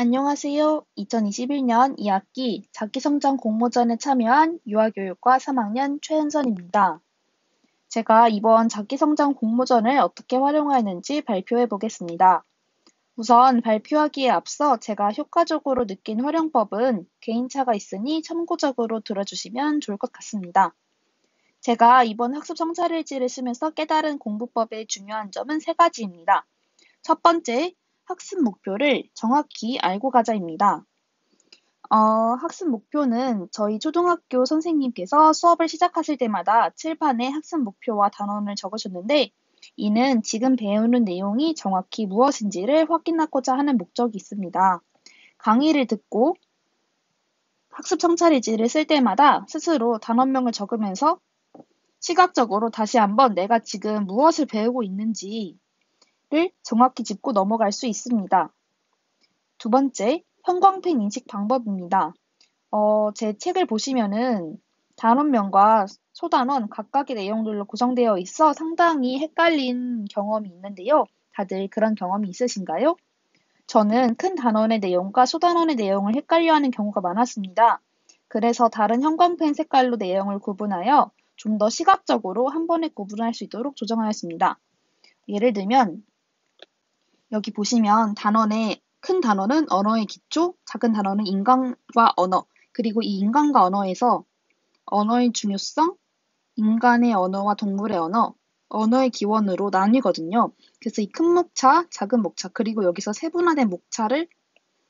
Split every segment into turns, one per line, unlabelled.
안녕하세요. 2021년 2학기 자기성장 공모전에 참여한 유아교육과 3학년 최은선입니다. 제가 이번 자기성장 공모전을 어떻게 활용하였는지 발표해 보겠습니다. 우선 발표하기에 앞서 제가 효과적으로 느낀 활용법은 개인차가 있으니 참고적으로 들어주시면 좋을 것 같습니다. 제가 이번 학습 성찰일지를 쓰면서 깨달은 공부법의 중요한 점은 세 가지입니다. 첫 번째, 학습 목표를 정확히 알고 가자입니다. 학습 목표는 저희 초등학교 선생님께서 수업을 시작하실 때마다 칠판에 학습 목표와 단원을 적으셨는데, 이는 지금 배우는 내용이 정확히 무엇인지를 확인하고자 하는 목적이 있습니다. 강의를 듣고 학습 성찰일지를 쓸 때마다 스스로 단원명을 적으면서 시각적으로 다시 한번 내가 지금 무엇을 배우고 있는지를 정확히 짚고 넘어갈 수 있습니다. 두 번째, 형광펜 인식 방법입니다. 제 책을 보시면은 단원명과 소단원 각각의 내용들로 구성되어 있어 상당히 헷갈린 경험이 있는데요. 다들 그런 경험이 있으신가요? 저는 큰 단원의 내용과 소단원의 내용을 헷갈려하는 경우가 많았습니다. 그래서 다른 형광펜 색깔로 내용을 구분하여 좀 더 시각적으로 한 번에 구분할 수 있도록 조정하였습니다. 예를 들면 여기 보시면 큰 단원은 언어의 기초, 작은 단원은 인간과 언어, 그리고 이 인간과 언어에서 언어의 중요성, 인간의 언어와 동물의 언어, 언어의 기원으로 나뉘거든요. 그래서 이 큰 목차, 작은 목차, 그리고 여기서 세분화된 목차를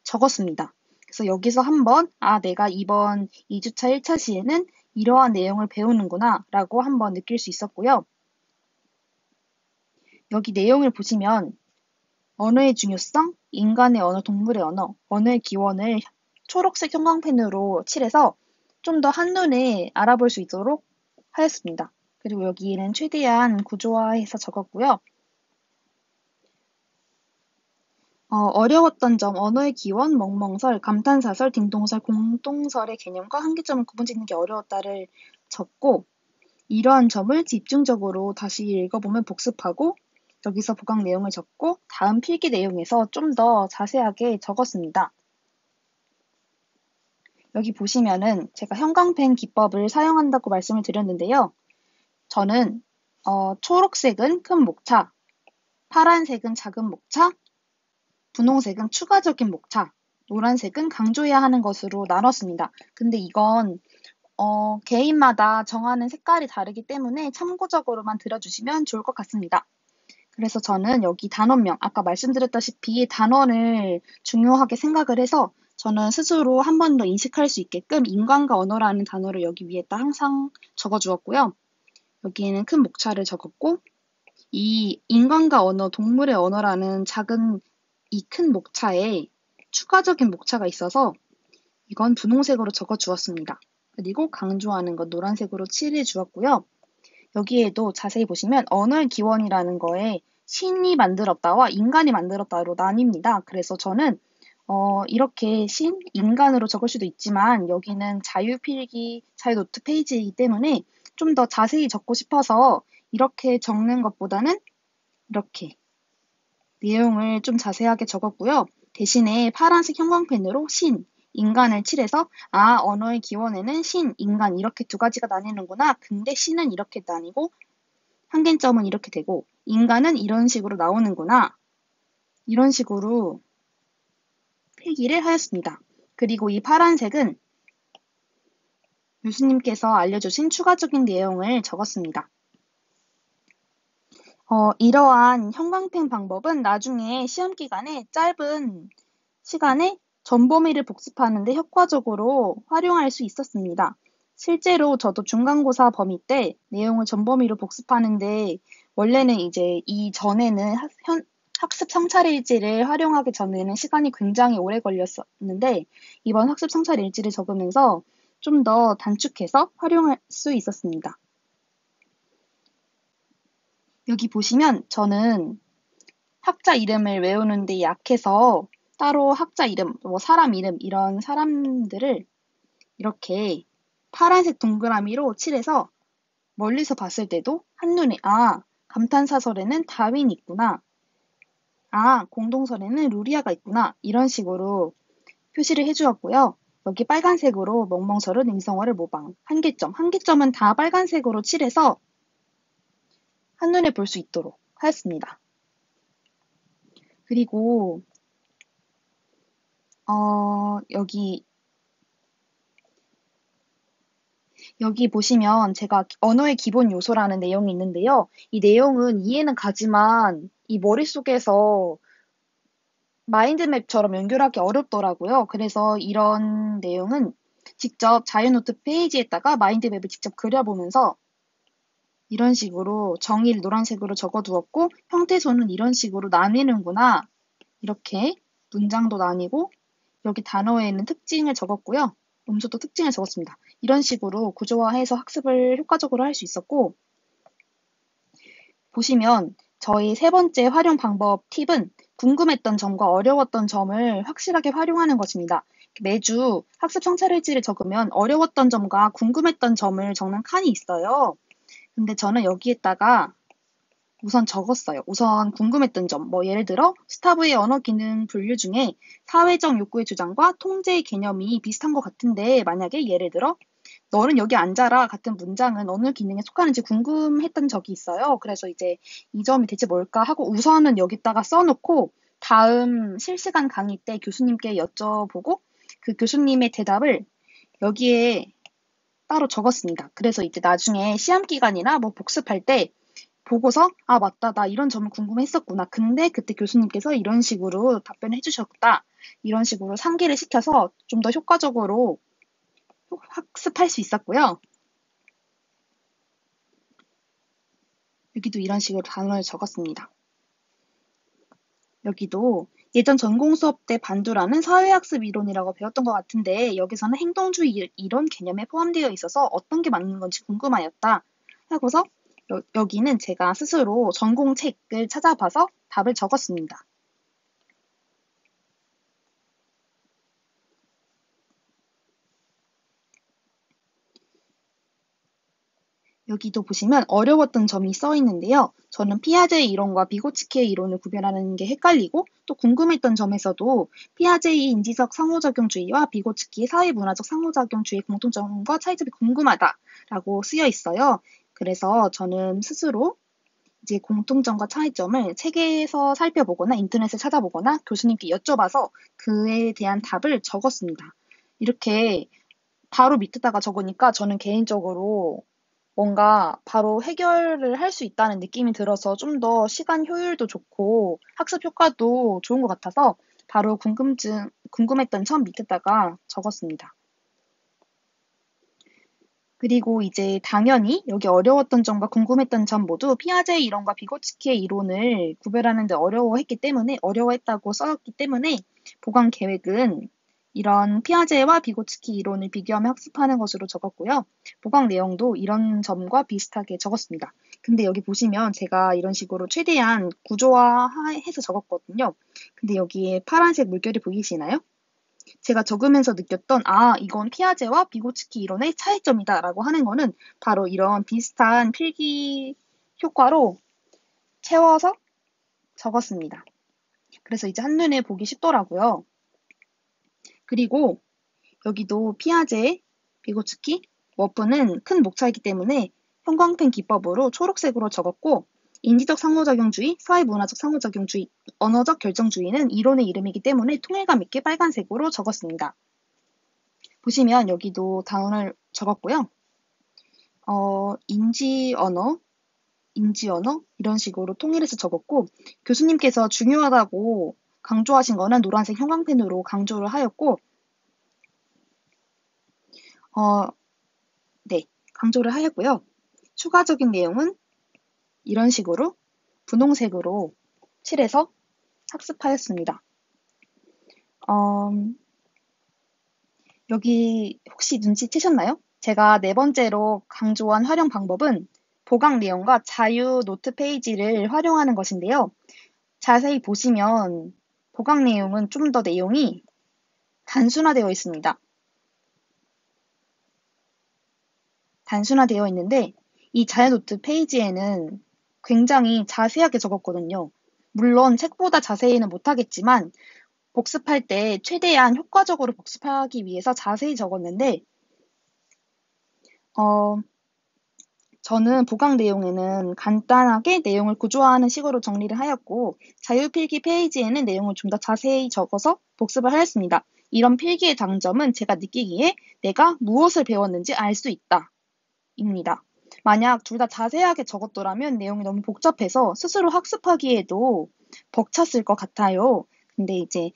적었습니다. 그래서 여기서 한번, 내가 이번 2주차 1차 시에는 이러한 내용을 배우는구나 라고 한번 느낄 수 있었고요. 여기 내용을 보시면 언어의 중요성, 인간의 언어, 동물의 언어, 언어의 기원을 초록색 형광펜으로 칠해서 좀 더 한눈에 알아볼 수 있도록 하였습니다. 그리고 여기에는 최대한 구조화해서 적었고요. 어려웠던 점, 언어의 기원, 멍멍설, 감탄사설, 딩동설, 공동설의 개념과 한계점을 구분짓는 게 어려웠다를 적고, 이러한 점을 집중적으로 다시 읽어보면 복습하고, 여기서 보강 내용을 적고, 다음 필기 내용에서 좀 더 자세하게 적었습니다. 여기 보시면은 제가 형광펜 기법을 사용한다고 말씀을 드렸는데요. 저는 초록색은 큰 목차, 파란색은 작은 목차, 분홍색은 추가적인 목차, 노란색은 강조해야 하는 것으로 나눴습니다. 근데 이건 개인마다 정하는 색깔이 다르기 때문에 참고적으로만 들어주시면 좋을 것 같습니다. 그래서 저는 여기 단원명, 아까 말씀드렸다시피 단원을 중요하게 생각을 해서 저는 스스로 한 번 더 인식할 수 있게끔 인간과 언어라는 단어를 여기 위에다 항상 적어주었고요. 여기에는 큰 목차를 적었고, 이 인간과 언어, 동물의 언어라는 작은 이 큰 목차에 추가적인 목차가 있어서 이건 분홍색으로 적어주었습니다. 그리고 강조하는 건 노란색으로 칠해 주었고요. 여기에도 자세히 보시면 언어의 기원이라는 거에 신이 만들었다와 인간이 만들었다로 나뉩니다. 그래서 저는 이렇게 인간으로 적을 수도 있지만 여기는 자유필기, 자유노트 페이지이기 때문에 좀 더 자세히 적고 싶어서 이렇게 적는 것보다는 이렇게 내용을 좀 자세하게 적었고요. 대신에 파란색 형광펜으로 인간을 칠해서 언어의 기원에는 인간 이렇게 두 가지가 나뉘는구나. 근데 신은 이렇게 나뉘고 한계점은 이렇게 되고 인간은 이런 식으로 나오는구나. 이런 식으로 필기를 하였습니다. 그리고 이 파란색은 교수님께서 알려주신 추가적인 내용을 적었습니다. 이러한 형광펜 방법은 나중에 시험 기간에 짧은 시간에 전범위를 복습하는 데 효과적으로 활용할 수 있었습니다. 실제로 저도 중간고사 범위 때 내용을 전범위로 복습하는데 원래는 이제 이전에는 학습 성찰일지를 활용하기 전에는 시간이 굉장히 오래 걸렸었는데 이번 학습 성찰일지를 적으면서 좀 더 단축해서 활용할 수 있었습니다. 여기 보시면 저는 학자 이름을 외우는데 약해서 따로 학자 이름, 사람 이름 이런 사람들을 이렇게 파란색 동그라미로 칠해서 멀리서 봤을 때도 한눈에 감탄사설에는 다윈이 있구나. 아, 공동선에는 루리아가 있구나. 이런 식으로 표시를 해주었고요. 여기 빨간색으로 멍멍설은 음성어를 모방. 한계점. 한계점은 다 빨간색으로 칠해서 한눈에 볼 수 있도록 하였습니다. 그리고 여기 보시면 제가 언어의 기본 요소라는 내용이 있는데요. 이 내용은 이해는 가지만 이 머릿속에서 마인드맵처럼 연결하기 어렵더라고요. 그래서 이런 내용은 직접 자유노트 페이지에다가 마인드맵을 직접 그려보면서 이런 식으로 정의를 노란색으로 적어두었고 형태소는 이런 식으로 나뉘는구나. 이렇게 문장도 나뉘고 여기 단어에 있는 특징을 적었고요. 음소도 특징을 적었습니다. 이런 식으로 구조화해서 학습을 효과적으로 할 수 있었고 보시면 저희 세 번째 활용 방법 팁은 궁금했던 점과 어려웠던 점을 확실하게 활용하는 것입니다. 매주 학습 성찰일지를 적으면 어려웠던 점과 궁금했던 점을 적는 칸이 있어요. 근데 저는 여기에다가 우선 적었어요. 우선 궁금했던 점, 뭐 예를 들어 스타브의 언어 기능 분류 중에 사회적 욕구의 주장과 통제의 개념이 비슷한 것 같은데 만약에 예를 들어 너는 여기 앉아라 같은 문장은 어느 기능에 속하는지 궁금했던 적이 있어요. 그래서 이제 이 점이 대체 뭘까 하고 우선은 여기다가 써놓고 다음 실시간 강의 때 교수님께 여쭤보고 그 교수님의 대답을 여기에 따로 적었습니다. 그래서 이제 나중에 시험 기간이나 뭐 복습할 때 보고서 아 맞다 나 이런 점을 궁금했었구나. 근데 그때 교수님께서 이런 식으로 답변을 해주셨다. 이런 식으로 상기를 시켜서 좀 더 효과적으로 학습할 수 있었고요. 여기도 이런 식으로 단어를 적었습니다. 여기도 예전 전공 수업 때 반두라는 사회학습 이론이라고 배웠던 것 같은데 여기서는 행동주의 이론 개념에 포함되어 있어서 어떤 게 맞는 건지 궁금하였다 하고서 여기는 제가 스스로 전공 책을 찾아봐서 답을 적었습니다. 여기도 보시면 어려웠던 점이 써 있는데요. 저는 피아제의 이론과 비고츠키의 이론을 구별하는 게 헷갈리고 또 궁금했던 점에서도 피아제의 인지적 상호작용주의와 비고츠키의 사회문화적 상호작용주의 공통점과 차이점이 궁금하다라고 쓰여 있어요. 그래서 저는 스스로 이제 공통점과 차이점을 책에서 살펴보거나 인터넷에 찾아보거나 교수님께 여쭤봐서 그에 대한 답을 적었습니다. 이렇게 바로 밑에다가 적으니까 저는 개인적으로 뭔가 바로 해결을 할 수 있다는 느낌이 들어서 좀 더 시간 효율도 좋고 학습 효과도 좋은 것 같아서 바로 궁금했던 점 밑에다가 적었습니다. 그리고 이제 당연히 여기 어려웠던 점과 궁금했던 점 모두 피아제의 이론과 비고츠키의 이론을 구별하는데 어려워했다고 써왔기 때문에 보강 계획은 이런 피아제와 비고츠키 이론을 비교하며 학습하는 것으로 적었고요. 보강 내용도 이런 점과 비슷하게 적었습니다. 근데 여기 보시면 제가 이런 식으로 최대한 구조화해서 적었거든요. 근데 여기에 파란색 물결이 보이시나요? 제가 적으면서 느꼈던 이건 피아제와 비고츠키 이론의 차이점이다라고 하는 거는 바로 이런 비슷한 필기 효과로 채워서 적었습니다. 그래서 이제 한눈에 보기 쉽더라고요. 그리고 여기도 피아제, 비고츠키, 워프는 큰 목차이기 때문에 형광펜 기법으로 초록색으로 적었고 인지적 상호작용주의, 사회문화적 상호작용주의, 언어적 결정주의는 이론의 이름이기 때문에 통일감 있게 빨간색으로 적었습니다. 보시면 여기도 단어를 적었고요. 인지언어 이런 식으로 통일해서 적었고 교수님께서 중요하다고 강조하신 거는 노란색 형광펜으로 강조를 하였고 네, 강조를 하였고요. 추가적인 내용은 이런 식으로 분홍색으로 칠해서 학습하였습니다. 여기 혹시 눈치채셨나요? 제가 네 번째로 강조한 활용 방법은 보강 내용과 자유 노트 페이지를 활용하는 것인데요. 자세히 보시면 보강 내용은 좀 더 내용이 단순화되어 있습니다. 단순화되어 있는데 이 자유 노트 페이지에는 굉장히 자세하게 적었거든요. 물론 책보다 자세히는 못하겠지만 복습할 때 최대한 효과적으로 복습하기 위해서 자세히 적었는데 어, 저는 보강 내용에는 간단하게 내용을 구조화하는 식으로 정리를 하였고 자유필기 페이지에는 내용을 좀 더 자세히 적어서 복습을 하였습니다. 이런 필기의 장점은 제가 느끼기에 내가 무엇을 배웠는지 알 수 있다 입니다. 만약 둘 다 자세하게 적었더라면 내용이 너무 복잡해서 스스로 학습하기에도 벅찼을 것 같아요. 근데 이제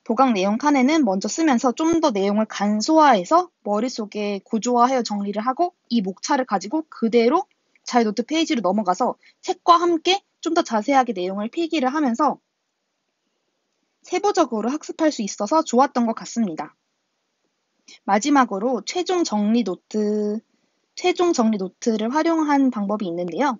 보강 내용 칸에는 먼저 쓰면서 좀 더 내용을 간소화해서 머릿속에 구조화하여 정리를 하고 이 목차를 가지고 그대로 자유노트 페이지로 넘어가서 책과 함께 좀 더 자세하게 내용을 필기를 하면서 세부적으로 학습할 수 있어서 좋았던 것 같습니다. 마지막으로 최종 정리 노트를 활용한 방법이 있는데요.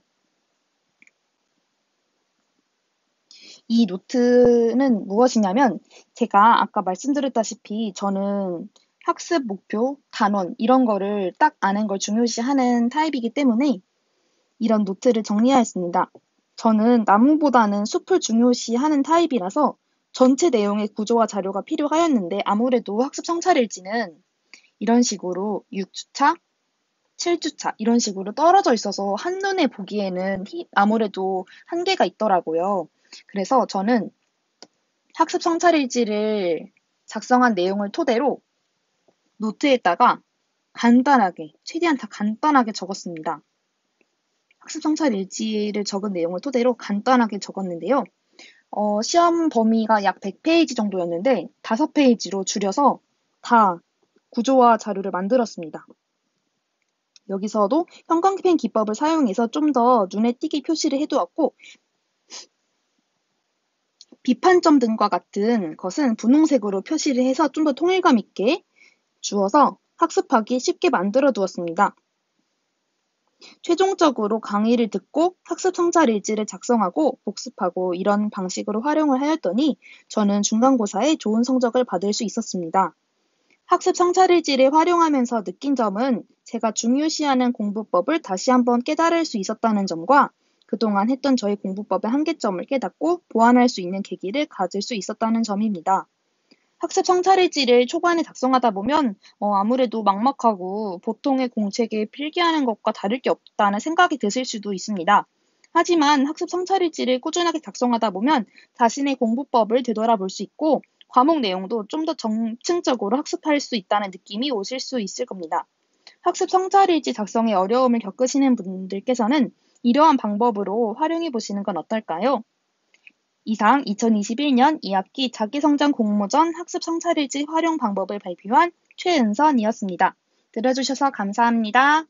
이 노트는 무엇이냐면 제가 아까 말씀드렸다시피 저는 학습 목표, 단원 이런 거를 딱 아는 걸 중요시하는 타입이기 때문에 이런 노트를 정리하였습니다. 저는 나무보다는 숲을 중요시하는 타입이라서 전체 내용의 구조와 자료가 필요하였는데 아무래도 학습 성찰일지는 이런 식으로 6주차, 7주차 이런 식으로 떨어져 있어서 한눈에 보기에는 아무래도 한계가 있더라고요. 그래서 저는 학습 성찰일지를 작성한 내용을 토대로 노트에다가 간단하게, 최대한 다 간단하게 적었습니다. 학습 성찰일지를 적은 내용을 토대로 간단하게 적었는데요. 시험 범위가 약 100페이지 정도였는데 5페이지로 줄여서 다 구조화 자료를 만들었습니다. 여기서도 형광펜 기법을 사용해서 좀 더 눈에 띄게 표시를 해두었고 비판점 등과 같은 것은 분홍색으로 표시를 해서 좀 더 통일감 있게 주어서 학습하기 쉽게 만들어 두었습니다. 최종적으로 강의를 듣고 학습 성찰 일지를 작성하고 복습하고 이런 방식으로 활용을 하였더니 저는 중간고사에 좋은 성적을 받을 수 있었습니다. 학습 성찰 일지를 활용하면서 느낀 점은 제가 중요시하는 공부법을 다시 한번 깨달을 수 있었다는 점과 그동안 했던 저의 공부법의 한계점을 깨닫고 보완할 수 있는 계기를 가질 수 있었다는 점입니다. 학습 성찰일지를 초반에 작성하다 보면 아무래도 막막하고 보통의 공책에 필기하는 것과 다를 게 없다는 생각이 드실 수도 있습니다. 하지만 학습 성찰일지를 꾸준하게 작성하다 보면 자신의 공부법을 되돌아볼 수 있고 과목 내용도 좀 더 점층적으로 학습할 수 있다는 느낌이 오실 수 있을 겁니다. 학습 성찰일지 작성에 어려움을 겪으시는 분들께서는 이러한 방법으로 활용해 보시는 건 어떨까요? 이상 2021년 2학기 자기성장 공모전 학습 성찰일지 활용 방법을 발표한 최은선이었습니다. 들어주셔서 감사합니다.